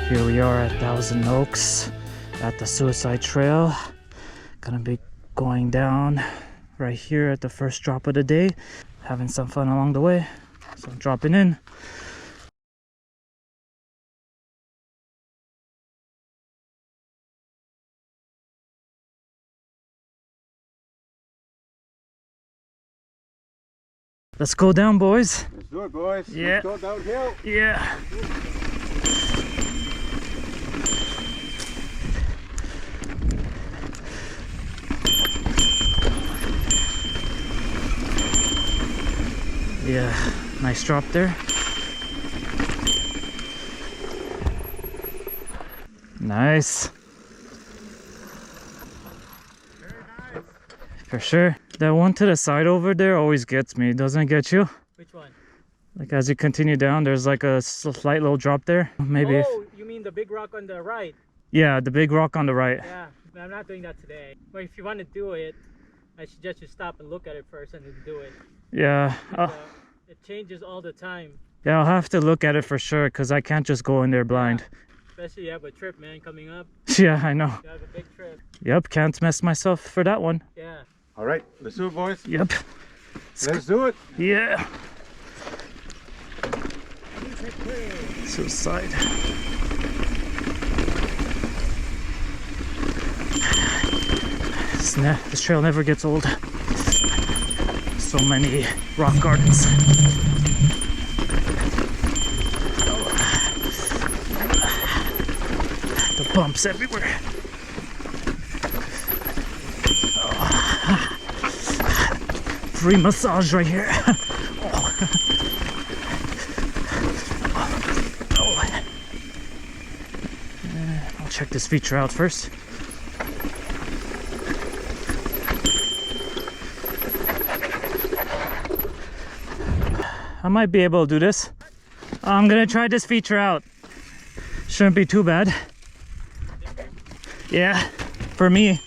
Here we are at Thousand Oaks at the Suicide Trail. Gonna be going down right here at the first drop of the day, having some fun along the way. So I'm dropping in. Let's go down, boys. Let's do it, boys. Yeah. Let's go downhill. Yeah. Yeah, nice drop there. Nice. Very nice. For sure. That one to the side over there always gets me. Doesn't it get you? Which one? Like as you continue down, there's like a slight little drop there. Maybe. Oh, you mean the big rock on the right? Yeah, the big rock on the right. Yeah, I'm not doing that today. But if you want to do it, I suggest you stop and look at it first and then do it. Yeah. It changes all the time. Yeah, I'll have to look at it for sure because I can't just go in there blind. Yeah. Especially you have a trip, man, coming up. Yeah, I know. You have a big trip. Yep, can't mess myself for that one. Yeah. All right, let's do it, boys. Yep. Let's do it. Yeah. Suicide. This trail never gets old. So many rock gardens. The bumps everywhere. Free massage right here. I'll check this feature out first. I might be able to do this. I'm gonna try this feature out. Shouldn't be too bad. Yeah, for me.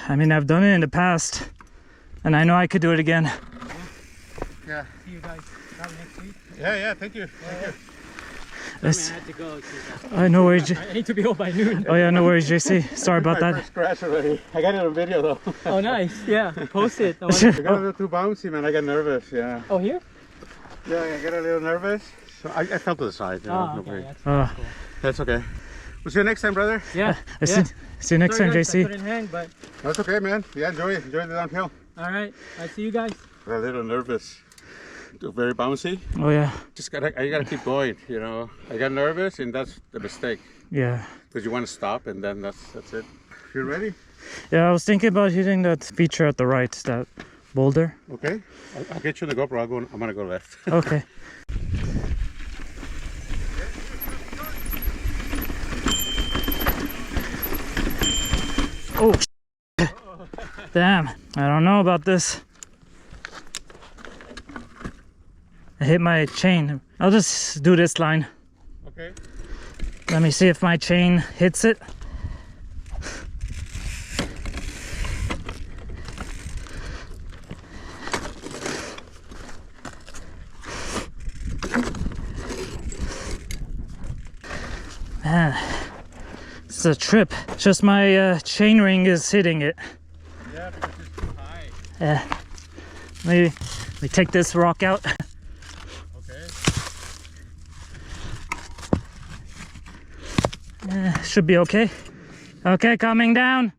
I mean, I've done it in the past, and I know I could do it again. Yeah. See you guys next week. Yeah, thank you. Thank you. I had to go. No worries. I need to be home by noon. Oh yeah, no worries, JC. Sorry about My that. first scratch already. I got it on video though. Oh, nice. Yeah, post it. I got a little too bouncy, man. I got nervous. Yeah. Oh, here? Yeah, I got a little nervous. So I fell to the side. Oh, no okay. worry. That's cool. That's okay. We'll see you next time, brother. Yeah. See you next time, guys, JC. I couldn't hang, but That's okay, man. Yeah, enjoy the downhill. all right. I see you guys. Got a little nervous. Very bouncy. Oh yeah. I gotta keep going, you know. I got nervous, and that's the mistake. Yeah. Because you want to stop, and then that's it. You ready? Yeah, I was thinking about hitting that feature at the right, that boulder. Okay. I'll get you the GoPro. I'm gonna go left. Okay. Oh, damn. I don't know about this. I hit my chain. I'll just do this line. Okay. Let me see if my chain hits it. Man, it's a trip. Just my chain ring is hitting it. Yeah, because it's too high. Yeah. Maybe we take this rock out. Okay. Should be okay. Okay, coming down.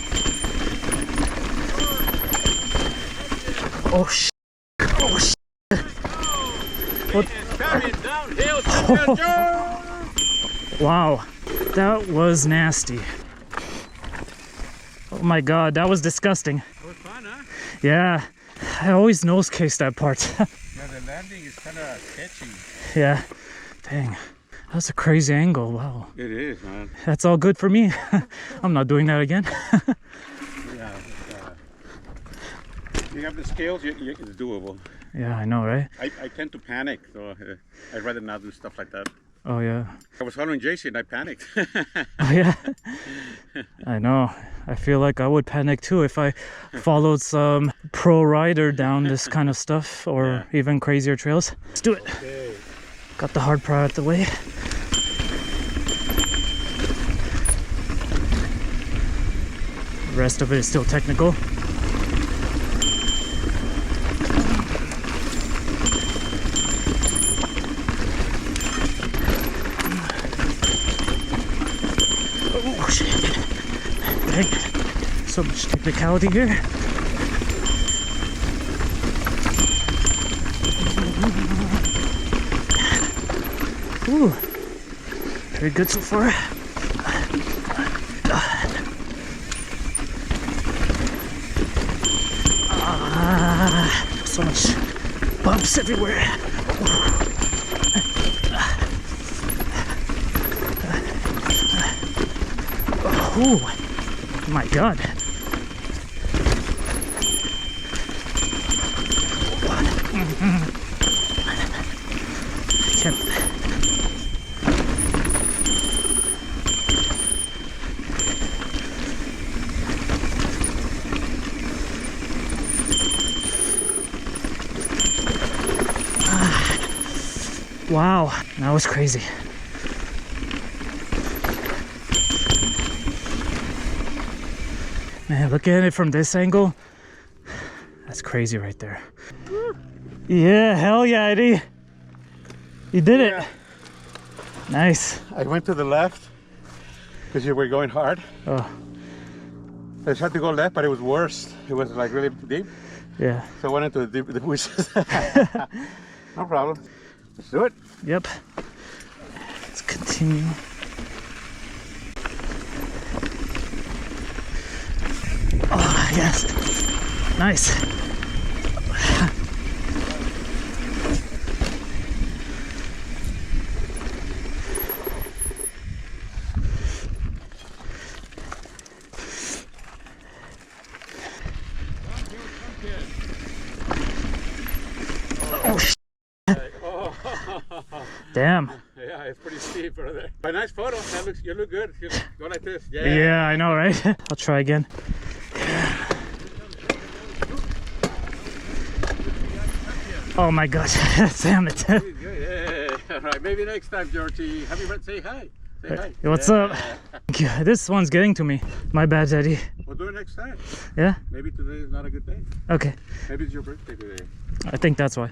Oh shit. Oh shit. What? Wow, that was nasty. Oh my god, that was disgusting. It was fun, huh? Yeah, I always nose case that part. Yeah, the landing is kind of sketchy. Yeah, dang. That's a crazy angle, wow. It is, man. That's all good for me. I'm not doing that again. Yeah. You have the scales, it's doable. Yeah, I know, right? I tend to panic, so I'd rather not do stuff like that. Oh yeah. I was following Jason. I panicked. Oh yeah. I know. I feel like I would panic too if I followed some pro rider down this kind of stuff, or even crazier trails. Let's do it. Okay. Got the hard part out the way. The rest of it is still technical. Oh shit. Dang. So much technicality here. Ooh. Very good so far. So much bumps everywhere. Oh my god. Can't. Wow, that was crazy. Man, look at it from this angle. That's crazy right there. Yeah, hell yeah, Eddie. You did it. Nice. I went to the left because you were going hard. Oh, I just had to go left, but it was worse. It was like really deep. yeah. So I went into the bushes. No problem. Let's do it. Yep. Let's continue. Oh, yes. Nice. Oh, damn. Yeah, it's pretty steep over there. But nice photo. That looks. You look good. You go like this. Yeah. Yeah, I know, right? I'll try again. Oh my gosh, damn it. Yeah. All right. Maybe next time, Georgie. Have you read? Say hi. Say hi. Hey, what's up? Thank you. This one's getting to me. My bad, Eddie. We'll do it next time. Yeah? Maybe today is not a good day. Okay. Maybe it's your birthday today. I think that's why.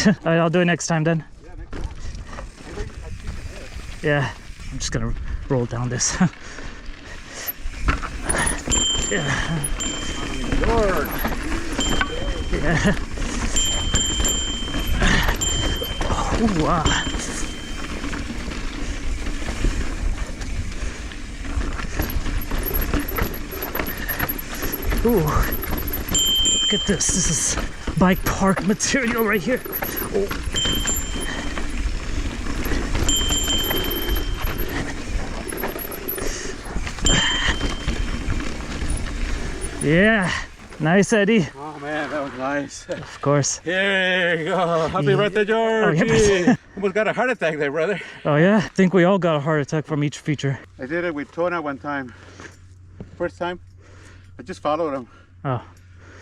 Alright, I'll do it next time then. Yeah, next time. Maybe I'll keep it there. Yeah, I'm just gonna roll down this. Yeah. Lord. Yeah. Ooh, Ooh, look at this. This is bike park material right here. Oh. Yeah, nice, Eddie. Oh man, that was nice. Of course. Here you go. Happy birthday, George. yep. Almost got a heart attack there, brother. Oh yeah, I think we all got a heart attack from each feature. I did it with Tona one time. First time, I just followed him. Oh.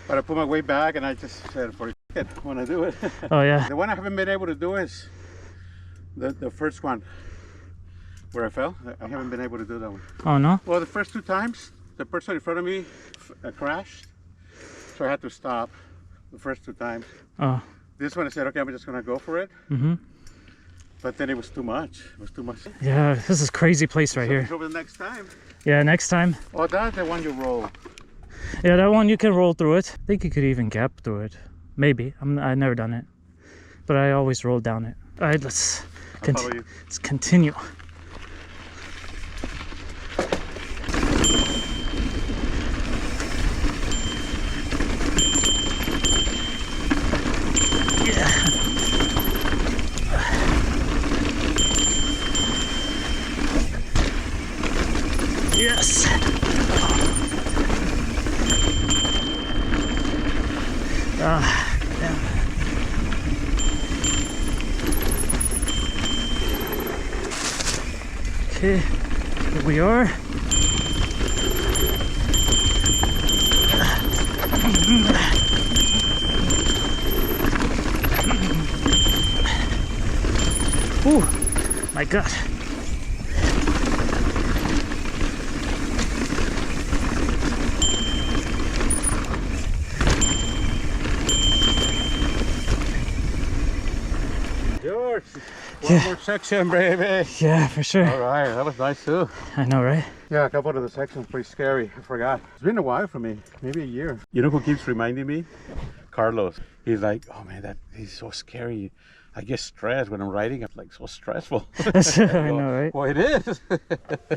But I put my weight back and I just said, for it, I want to do it. Oh yeah. The one I haven't been able to do is the first one where I fell. I haven't been able to do that one. Oh no? Well, the first two times, the person in front of me crashed. So I had to stop the first two times. Oh. This one I said, okay, I'm just going to go for it. Mm-hmm. But then it was too much. It was too much. Yeah, this is crazy place right here. Over the next time. Yeah, next time. Oh, that's the one you roll. Yeah, that one you can roll through it. I think you could even gap through it. Maybe. I've never done it. But I always roll down it. Alright, let's continue. Yes. Yeah. Okay, here we are. Oh my God. George, one more section, baby. Yeah, for sure. All right, that was nice too. I know, right? Yeah, a couple of the sections pretty scary. I forgot. It's been a while for me, maybe a year. You know who keeps reminding me? Carlos. He's like, oh man, he's so scary. I get stressed when I'm riding. It's like so stressful. I know, right? Well, it is.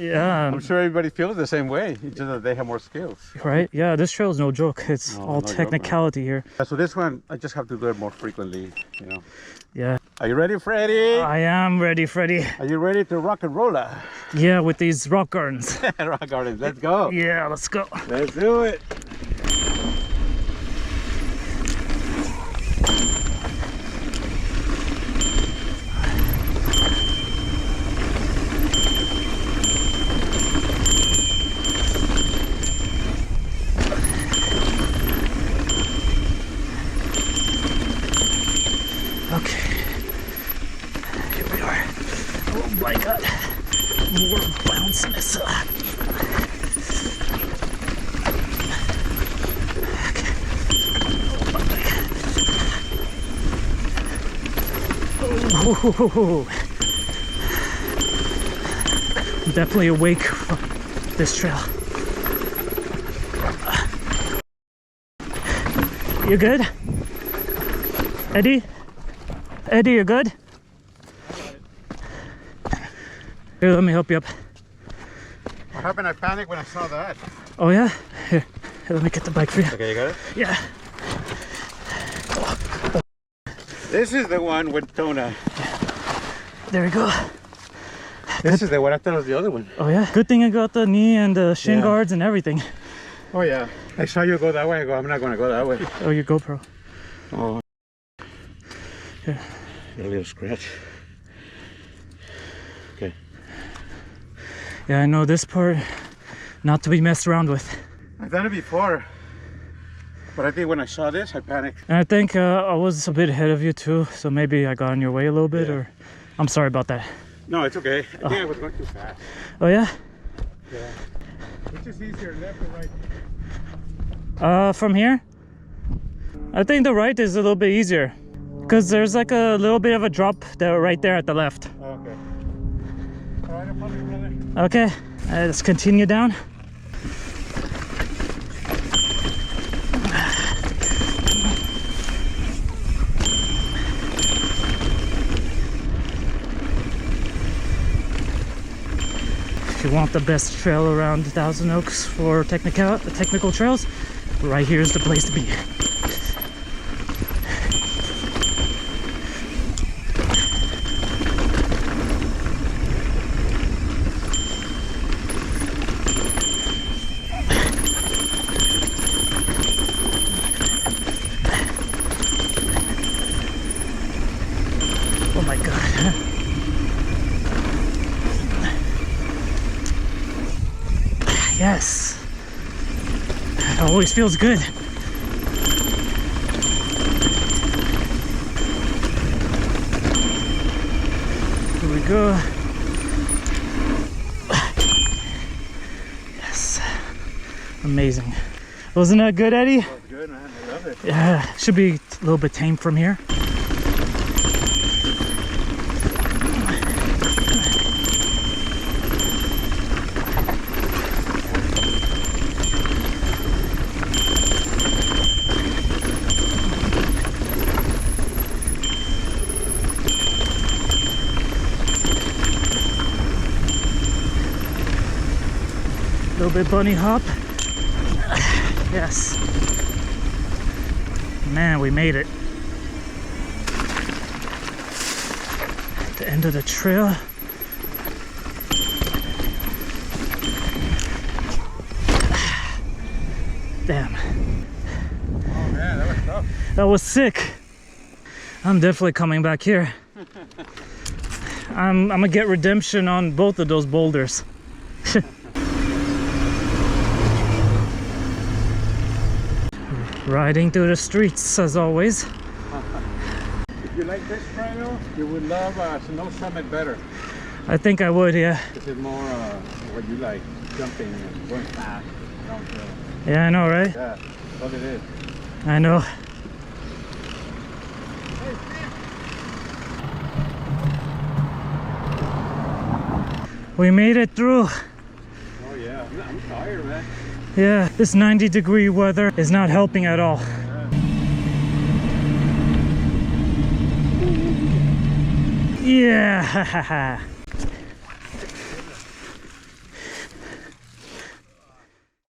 Yeah. I'm sure everybody feels the same way. It's just that they have more skills. Right? Yeah, this trail is no joke. It's No, all no joke, technicality here. So this one, I just have to do it more frequently, you know. Yeah. Are you ready, Freddy? I am ready, Freddy. Are you ready to rock and roll? Yeah, with these rock gardens. Rock gardens, let's go. Yeah, let's go. Let's do it. Okay. Here we are. Oh my God. More bounciness. Okay. Oh, I'm definitely awake from this trail. You good? Eddie? Eddie, you good? Here, let me help you up. What happened? I panicked when I saw that. Oh yeah? Here, let me get the bike for you. Okay, you got it? Yeah. This is the one with Tona. There we go. This is the one. I thought it was the other one. Oh yeah? Good thing I got the knee and the shin guards and everything. Oh yeah. I saw you go that way. I go, I'm not going to go that way. Oh, your GoPro. Oh. Here. A little scratch. Okay. Yeah, I know this part, not to be messed around with. I've done it before. But I think when I saw this, I panicked. And I think I was a bit ahead of you too, so maybe I got in your way a little bit, or... I'm sorry about that. No, it's okay. I think I was going too fast. Oh yeah? Yeah. Which is easier, left or right? From here? I think the right is a little bit easier. Because there's like a little bit of a drop there, right there at the left. Oh, okay. All right, I'm coming, brother. Okay, let's continue down. If you want the best trail around Thousand Oaks for technical trails, right here is the place to be. Oh my God. Yes. It always feels good. Here we go. Yes. Amazing. Wasn't that good, Eddie? That was good, man. I love it. Yeah, should be a little bit tame from here. A little bit bunny hop. Yes. Man, we made it. At the end of the trail. Damn. Oh man, that was tough. That was sick. I'm definitely coming back here. I'm gonna get redemption on both of those boulders. Riding through the streets as always. If you like this trail, you would love Snow Summit better. I think I would, yeah. This is more what you like, jumping and going fast. Downhill. Yeah, I know, right? Yeah, that's what it is. I know. We made it through. Oh yeah, I'm tired, man. Yeah, this 90-degree weather is not helping at all. Yeah.